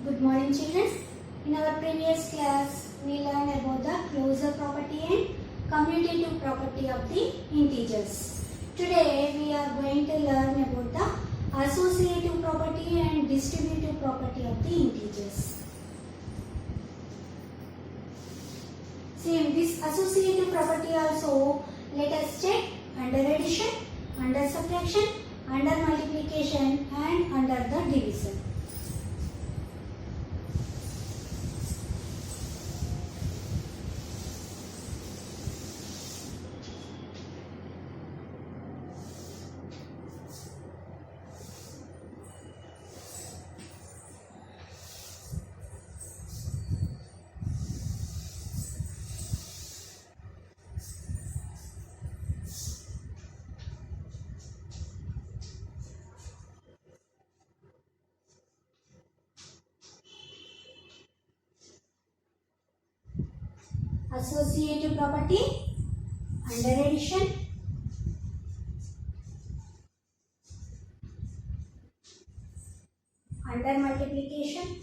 Good morning, children. In our previous class, we learned about the closure property and commutative property of the integers. Today, we are going to learn about the associative property and distributive property of the integers. See, in this associative property also, let us check under addition, under subtraction, under multiplication and under the division. Associative property under addition, under multiplication,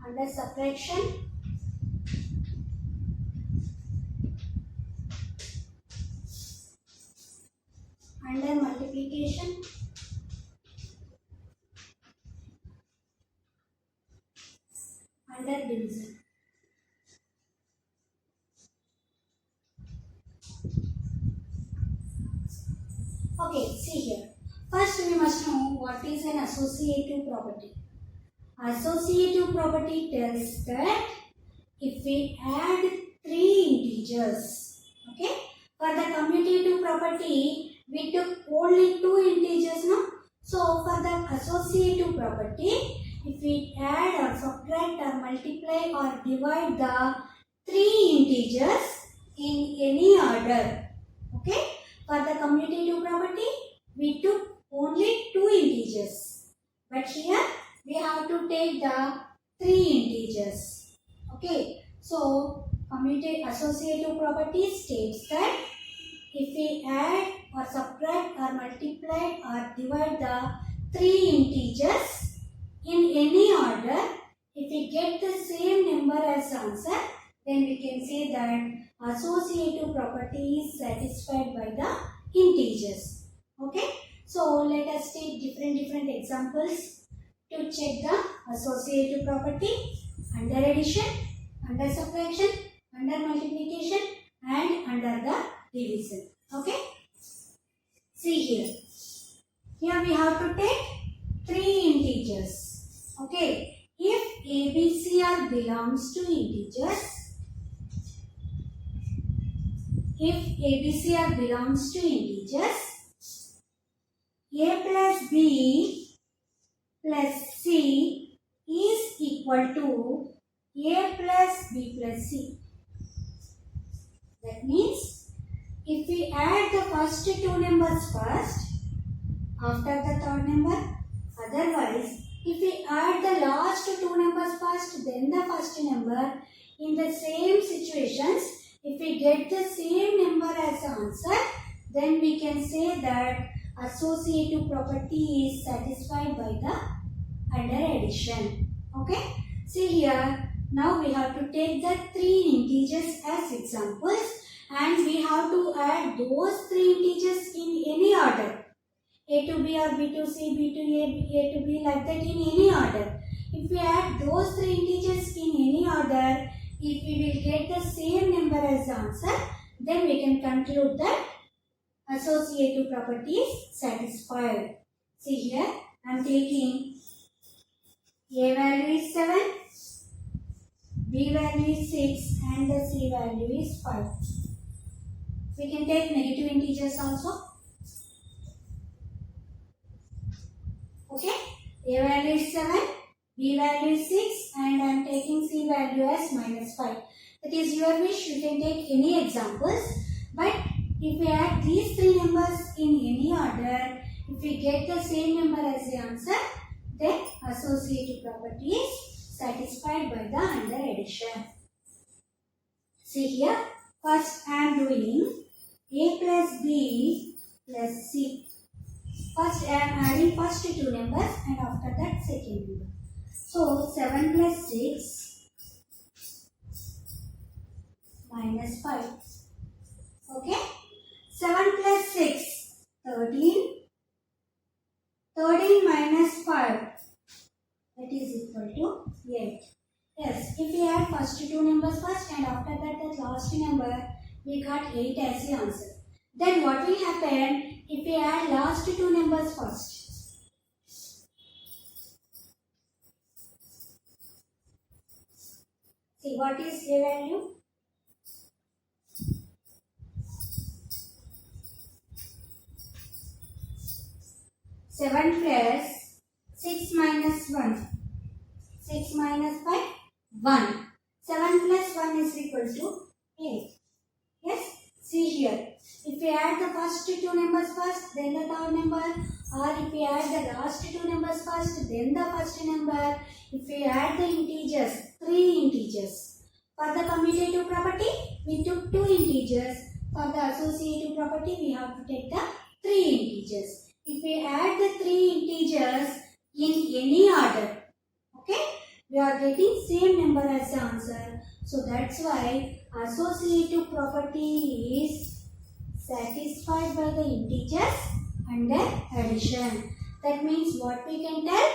under subtraction, under multiplication, under division. Okay, see here. First we must know what is an associative property. Associative property tells that if we add three integers, okay, for the commutative property we took only two integers, no? So for the associative property, if we add or subtract or multiply or divide the three integers in any order, okay, for the commutative property we took only two integers, but here we have to take the three integers. Okay, so commutative associative property states that if we add or subtract or multiply or divide the three integers in any order, if we get the same number as answer, then we can say that associative property is satisfied by the integers. Okay, so let us take different examples to check the associative property under addition, under subtraction, under multiplication and under the division. Okay, see here. Here we have to take three integers. Okay, if ABCR belongs to integers, if ABCR belongs to integers, A plus B plus C is equal to A plus B plus C. That means if we add the first two numbers first, after the third number, otherwise if we add the last two numbers first, then the first number, in the same situations, if we get the same number as answer, then we can say that associative property is satisfied by the under addition. Okay, see here, now we have to take the three integers as examples and we have to add those three integers in any order, A to B or B to C, B to A, A to B, like that in any order. If we add those three integers in any order, if we will get the same number as answer, then we can conclude that associative property is satisfied. See here, I am taking A value is 7, B value is 6 and the C value is 5. We can take negative integers also. Okay, A value is 7, B value is 6 and I am taking C value as minus 5. That is your wish, you can take any examples, but if we add these three numbers in any order, if we get the same number as the answer, then associative property is satisfied by the under addition. See here, first I am doing A plus B plus C. First I am adding first two numbers and after that second number. So 7 plus 6 minus 5. Okay. 7 plus 6, 13. 13 minus 5, that is equal to 8. Yes, if we add first two numbers first and after that the last number, we got 8 as the answer. Then what will happen if we add last two numbers first? See, what is A value? Seven plus 6 minus 1. 6 minus 5, 1. 7 plus 1 is equal to 8. Yes, see here. If we add the first two numbers first, then the third number, or if we add the last two numbers first, then the first number, if we add the integers, 3 integers. For the commutative property, we took 2 integers. For the associative property, we have to take the 3 integers. If we add the 3 integers in any order, okay, we are getting same number as the answer. So that's why associative property is satisfied by the integers under addition. That means what we can tell?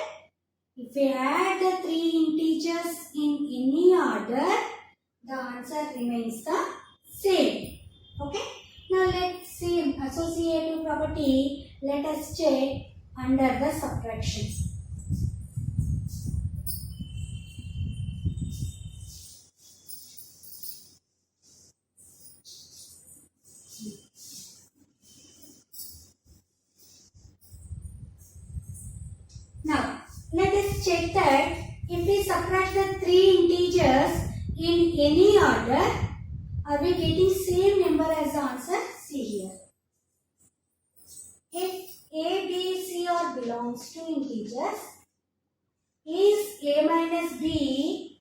If we add the 3 integers in any order, the answer remains the same. Okay. Now let's see associative property. Let us check under the subtraction. Now let us check that if we subtract the 3 integers in any order, are we getting same number as the answer? See here. If A, B, C all belongs to integers, is A minus B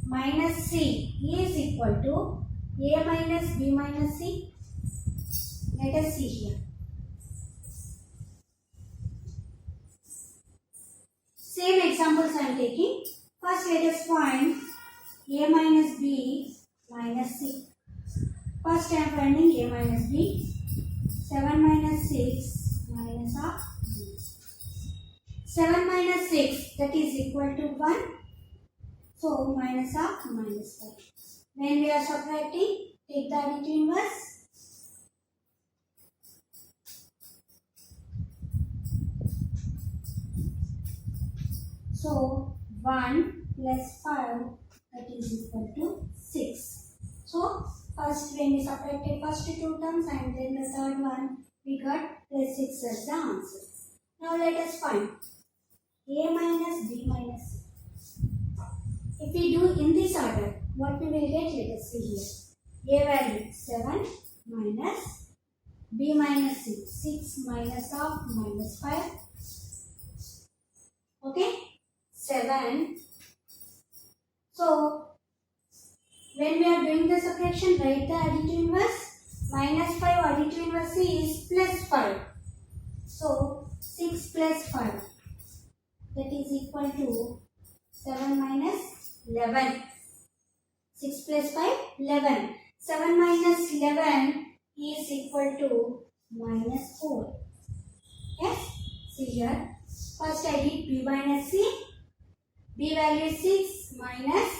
minus C is equal to A minus B minus C? Let us see here. Same examples I am taking. First let us find A minus B minus C. First I am finding A minus B. 7 minus 6 minus half. 7 minus 6, that is equal to 1. So minus half minus 5. When we are subtracting, take the additive inverse. So 1 plus 5, that is equal to 6. So first when we subtracted first two terms and then the third one, we got plus 6 as the answer. Now let us find A minus B minus C. If we do in this order, what we will get? Let us see here. A value 7 minus B minus C. 6 minus half minus 5. Okay? 7. So when we are doing the subtraction, write the additive inverse. Minus 5 additive inverse is plus 5. So 6 plus 5, that is equal to 7 minus 11. 6 plus 5, 11. 7 minus 11 is equal to minus 4. Yes? See here. First I did B minus C. B value is 6 minus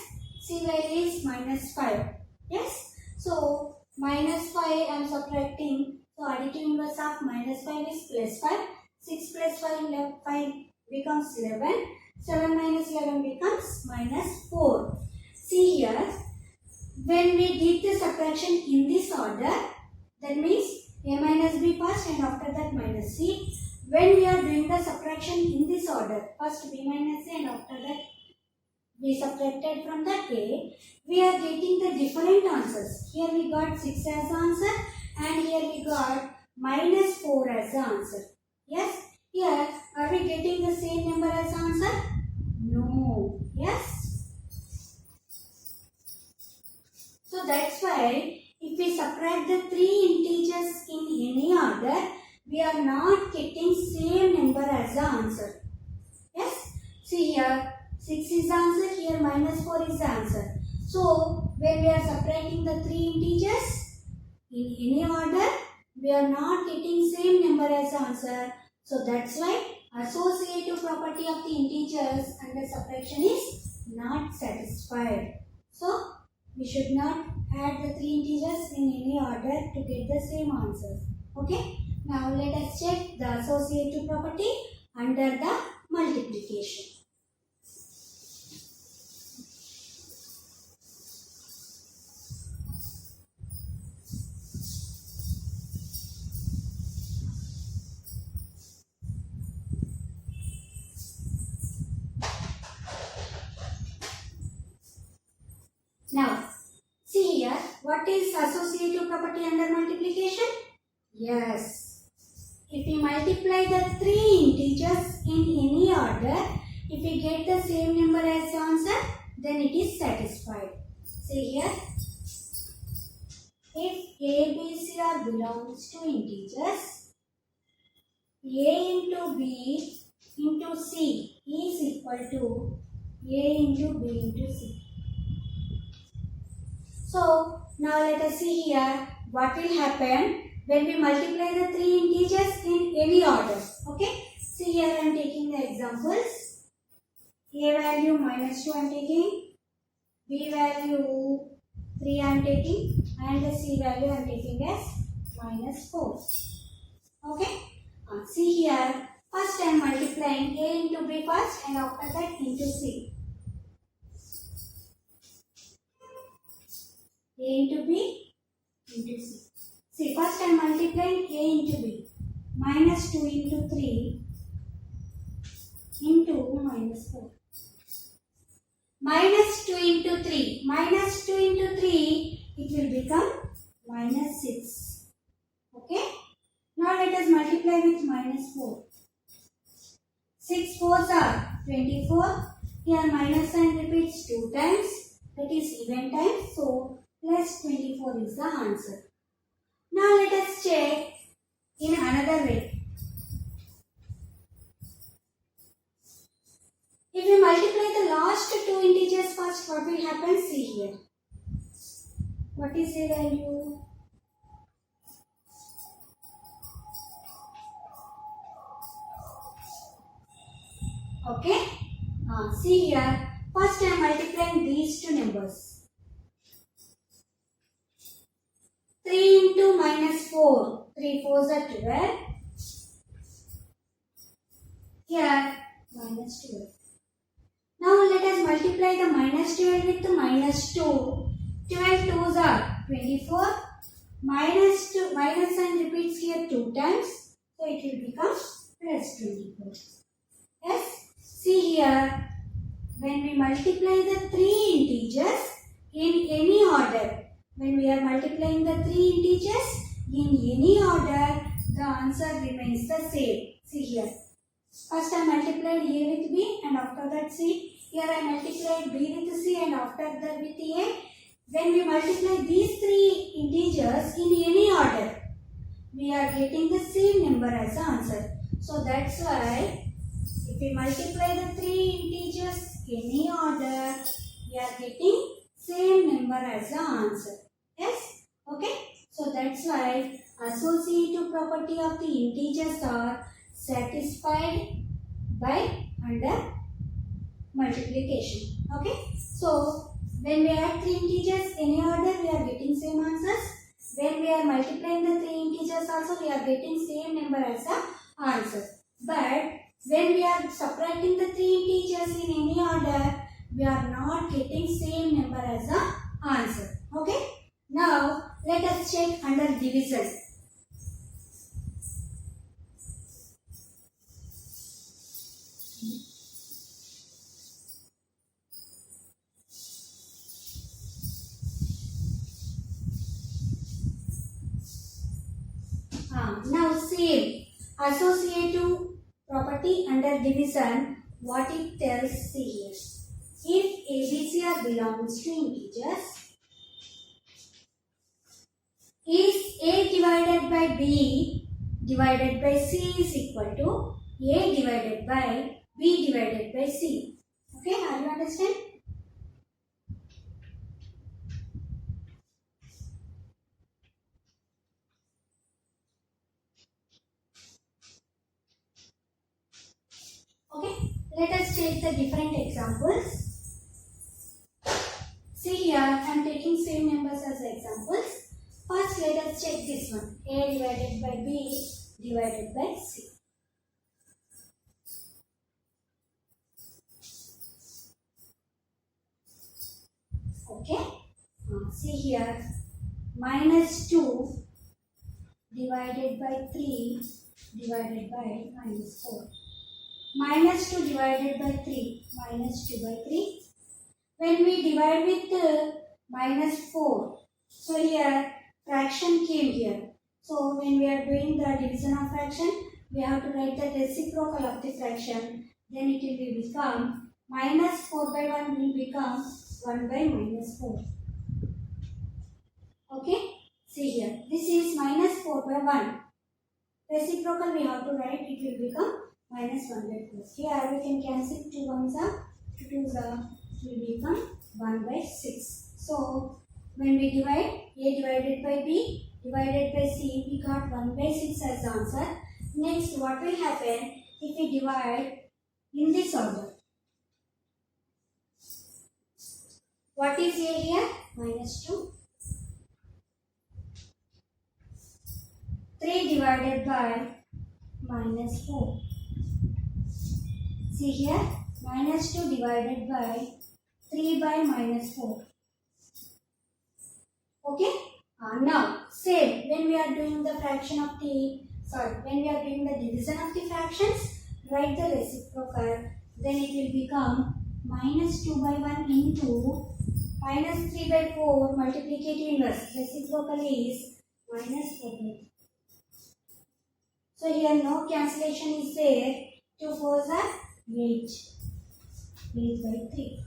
C value is minus 5. Yes? So minus 5 I am subtracting. So additive inverse of minus 5 is plus 5. 6 plus 5 becomes 11. 7 minus 11 becomes minus 4. See here. When we did the subtraction in this order, that means A minus B first and after that minus C. When we are doing the subtraction in this order, first B minus C and after that we subtracted from the A, we are getting the different answers. Here we got 6 as the answer and here we got minus 4 as the answer. Yes? Here, are we getting the same number as the answer? No. Yes? So that's why if we subtract the three integers in any order, we are not getting same number as the answer. Yes, see here 6 is the answer, here minus 4 is the answer. So when we are subtracting the three integers in any order, we are not getting same number as the answer. So that's why associative property of the integers under subtraction is not satisfied. So we should not add the three integers in any order to get the same answer. Okay. Now let us check the associative property under the multiplication. Now, see here, what is associative property under multiplication? Yes, if we multiply the three integers in any order, if we get the same number as the answer, then it is satisfied. See here, if A, B, C are belongs to integers, A into B into C is equal to A into B into C. So now let us see here what will happen when we multiply the three integers in any order. Okay. See here I am taking the examples. A value minus 2 I am taking. B value 3 I am taking. And the C value I am taking as minus 4. Okay. See here. First I am multiplying A into B first and after that into C. A into B into C. See, first I am multiplying A into B. Minus 2 into 3 into minus 4. Minus 2 into 3. Minus 2 into 3, it will become minus 6. Okay. Now let us multiply with minus 4. 6 4s are 24. Here minus sign repeats 2 times. That is even times. So plus 24 is the answer. Now let us check in another way. If we multiply the last two integers first, what will happen? See here. What is the value? Okay. See here. First I am multiplying these two numbers. 3 into minus 4. 3 4s are 12. Here minus 12. Now let us multiply the minus 12 with the minus 2. 12 2s are 24. Minus 2, minus sign repeats here 2 times. So it will become plus 24. Yes. See here. When we multiply the three integers in any order, when we are multiplying the three integers in any order, the answer remains the same. See here. First I multiplied A with B and after that C. Here I multiplied B with C and after that with A. When we multiply these three integers in any order, we are getting the same number as the answer. So that's why if we multiply the three integers in any order, we are getting same number as the answer. Yes? Okay? So that's why associative property of the integers are satisfied by under multiplication. Okay? So when we add three integers any order, we are getting same answers. When we are multiplying the three integers also, we are getting same number as the answer. But when we are subtracting the three integers in any order, we are not getting same number as the answer. Okay? Now let us check under division. Now see associative property under division, what it tells, see here. If ABC are belongs to integers, is A divided by B divided by C is equal to A divided by B divided by C. Okay, are you understand? Okay, let us take the different examples. See here, I am taking same numbers as examples. First, let us check this one. A divided by B divided by C. Okay. See here. Minus 2 divided by 3 divided by minus 4. Minus 2 divided by 3. Minus 2 by 3. When we divide with minus 4. So here fraction came here. So when we are doing the division of fraction, we have to write the reciprocal of the fraction. Then it will become minus 4 by 1 will become 1 by minus 4. Okay. See here. This is minus 4 by 1. Reciprocal we have to write. It will become minus 1 by 4. Here we can cancel 2 ones up. 2 2s will become 1 by 6. So when we divide A divided by B divided by C, we got 1 by 6 as the answer. Next, what will happen if we divide in this order? What is A here? Minus 2. 3 divided by minus 4. See here, minus 2 divided by 3 by minus 4. Okay. Now, same when we are doing the fraction of the, when we are doing the division of the fractions, write the reciprocal. Then it will become minus 2 by 1 into minus 3 by 4 multiplicative inverse. Reciprocal is minus 4 by 3. So here no cancellation is there. 2 4s are 8. 8 by 3.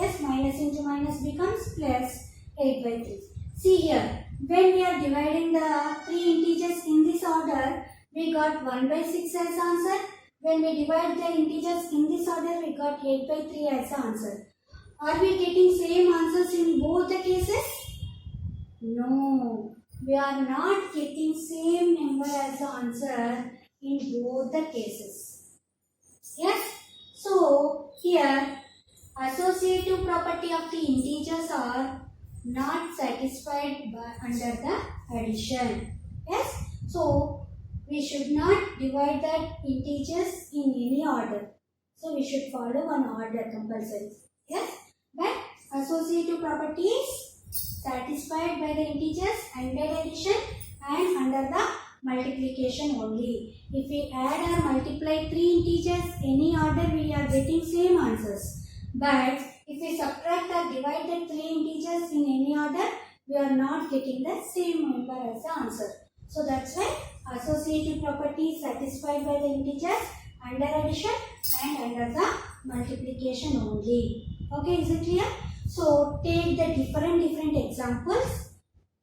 Yes, minus into minus becomes plus 8 by 3. See here, when we are dividing the 3 integers in this order, we got 1 by 6 as answer. When we divide the integers in this order, we got 8 by 3 as answer. Are we getting same answers in both the cases? No, we are not getting same number as the answer in both the cases. Yes, so here associative property of the integers are not satisfied by under the addition. Yes, so we should not divide the integers in any order. So we should follow one order compulsory. Yes, but associative property is satisfied by the integers under addition and under the multiplication only. If we add or multiply 3 integers any order, we are getting same answers. But if we subtract or divide the 3 integers in any order, we are not getting the same number as the answer. So that's why associative property is satisfied by the integers under addition and under the multiplication only. Okay, is it clear? So take the different examples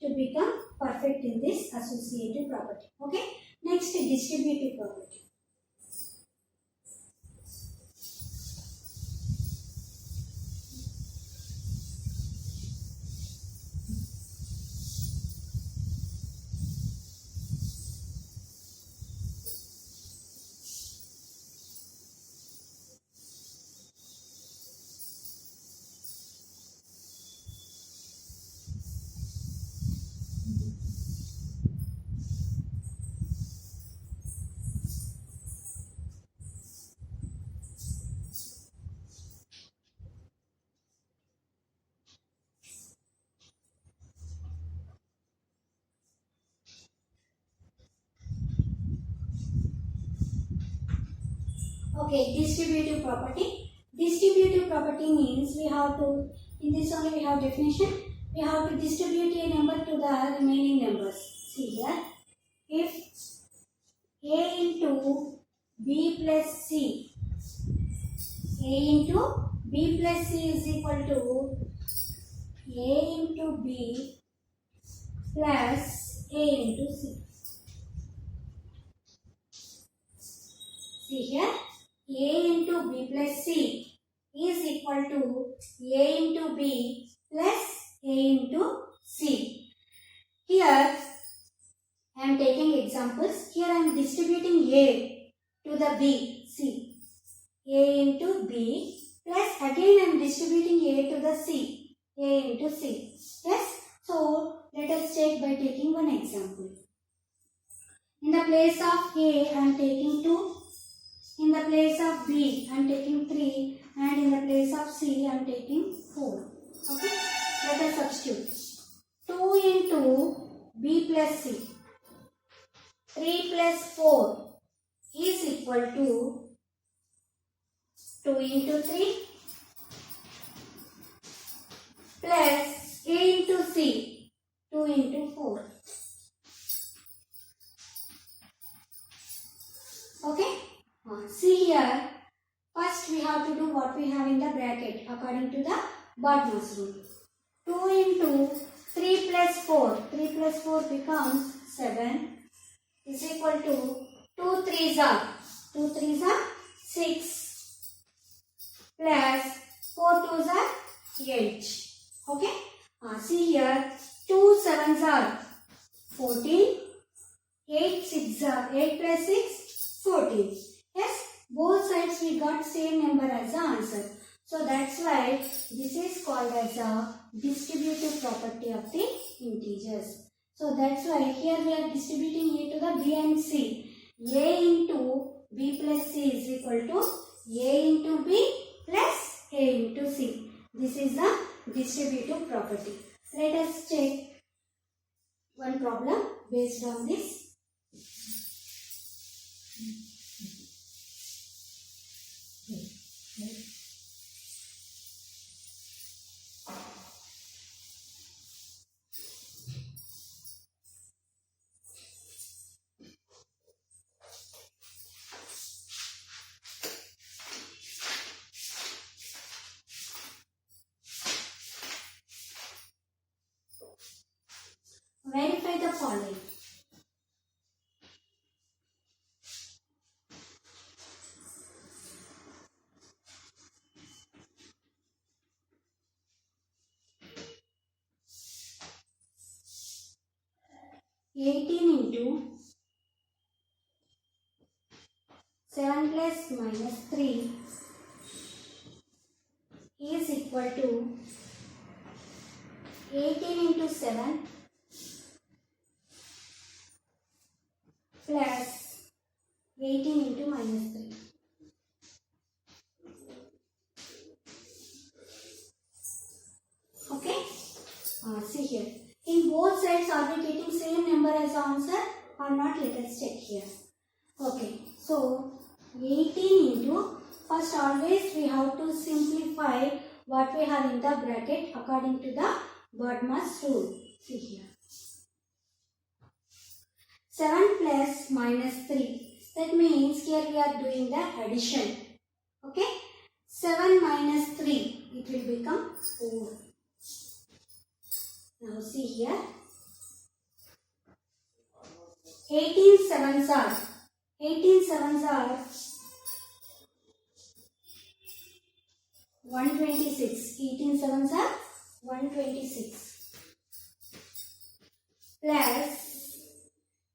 to become perfect in this associative property. Okay. Next, distributive property. Okay, distributive property. Distributive property means we have to, in this only we have definition, we have to distribute a number to the remaining numbers. See here, if A into B plus C, A into B plus C is equal to A into B plus A into C. See here, A into B plus C is equal to A into B plus A into C. Here I am taking examples. Here I am distributing A to the B. See, A into B plus again I am distributing A to the C. A into C. Yes. So let us check by taking one example. In the place of A I am taking 2. In the place of B I am taking 3. And in the place of C I am taking 4. Okay. Let us substitute. 2 into B plus C. 3 plus 4 is equal to 2 into 3 plus A into C, 2 into 4. Okay? See here, first we have to do what we have in the bracket according to the BODMAS rule. 2 into 3 plus 4, 3 plus 4 becomes 7 is equal to 2 3s are 6 plus 4 2s are 8. Okay? See here, 2 7s are 14, 8 plus 6, 14. Yes, both sides we got same number as the answer. So that's why this is called as a distributive property of the integers. So that's why here we are distributing A to the B and C. A into B plus C is equal to A into B plus A into C. This is the distributive property. Let us check one problem based on this. Verify the following. Into 7 plus minus 3 is equal to 18 into 7 plus 18 into minus 3. Okay? See here. In both sides, are we getting same number as answer or not? Let us check here. Okay. So, 18 into, first always we have to simplify what we have in the bracket according to the BODMAS rule. See here. 7 plus minus 3. That means here we are doing the addition. Okay. 7 minus 3. It will become 4. Now see here. 18 sevens are 126. 18 sevens are 126. Plus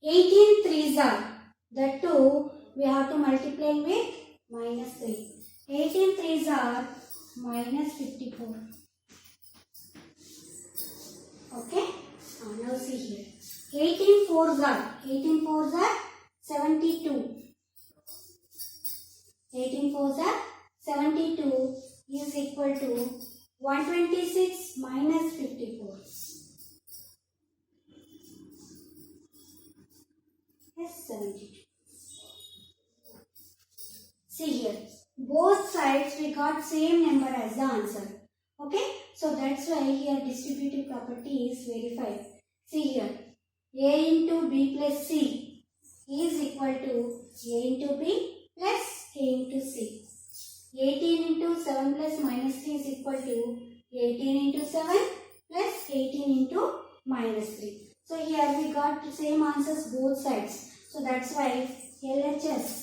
18 threes are, that too we have to multiply with minus 3. 18 threes are minus 54. Okay. Now see here. 18 fours are 72. 18 fours are 72 is equal to 126 minus 54. Yes, 72. See here. Both sides we got same number as the answer. Okay. So that's why here distributive property is verified. See here. A into B plus C is equal to A into B plus A into C. 18 into 7 plus minus 3 is equal to 18 into 7 plus 18 into minus 3. So here we got the same answers both sides. So that's why LHS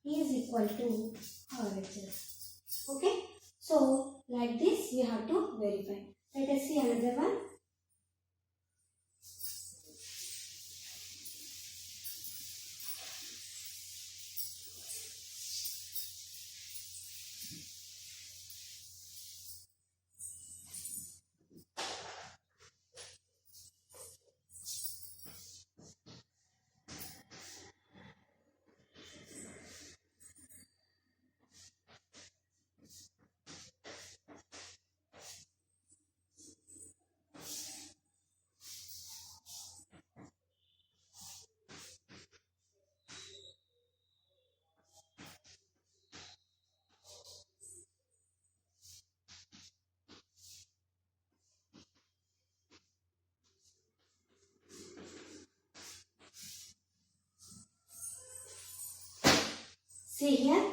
is equal to RHS. Okay. So like this we have to verify. Let us see another one. See here,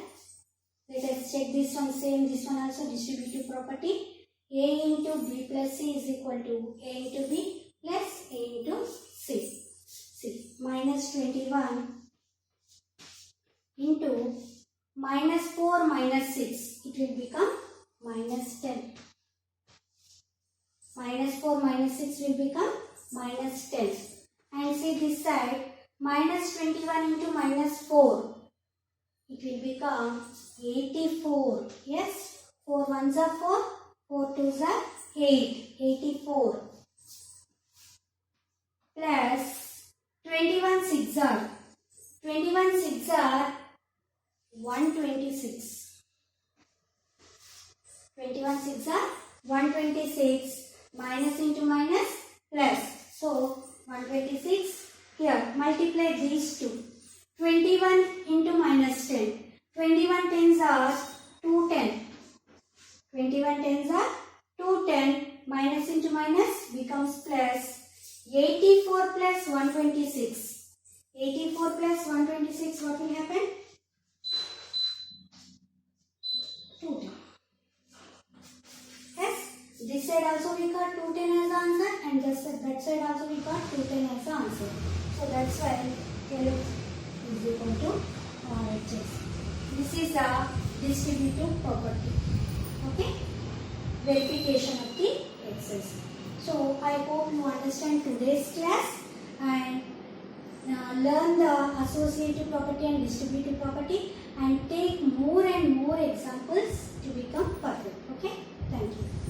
let us check this one, same, this one also distributive property. A into B plus C is equal to A into B plus A into C. See, minus 21 into minus 4 minus 6, it will become minus 10. Minus 4 minus 6 will become minus 10. And see this side, minus 21 into minus 4. It will become 84. Yes, 4 ones are 4, 4 twos are 8. 84 plus 21 six are 126. 21 six are 126. Minus into minus plus. So 126. Here multiply these two. 21 into minus 10. 21 tens are 210. 21 tens are 210. Minus into minus becomes plus. 84 plus 126. 84 plus 126, what will happen? 210. Yes, this side also we got 210 as the answer, and that side also we got 210 as the answer. So that's why is equal to RHS. This is a distributive property. Okay? Verification of the excess. So I hope you understand today's class and learn the associative property and distributive property and take more and more examples to become perfect. Okay? Thank you.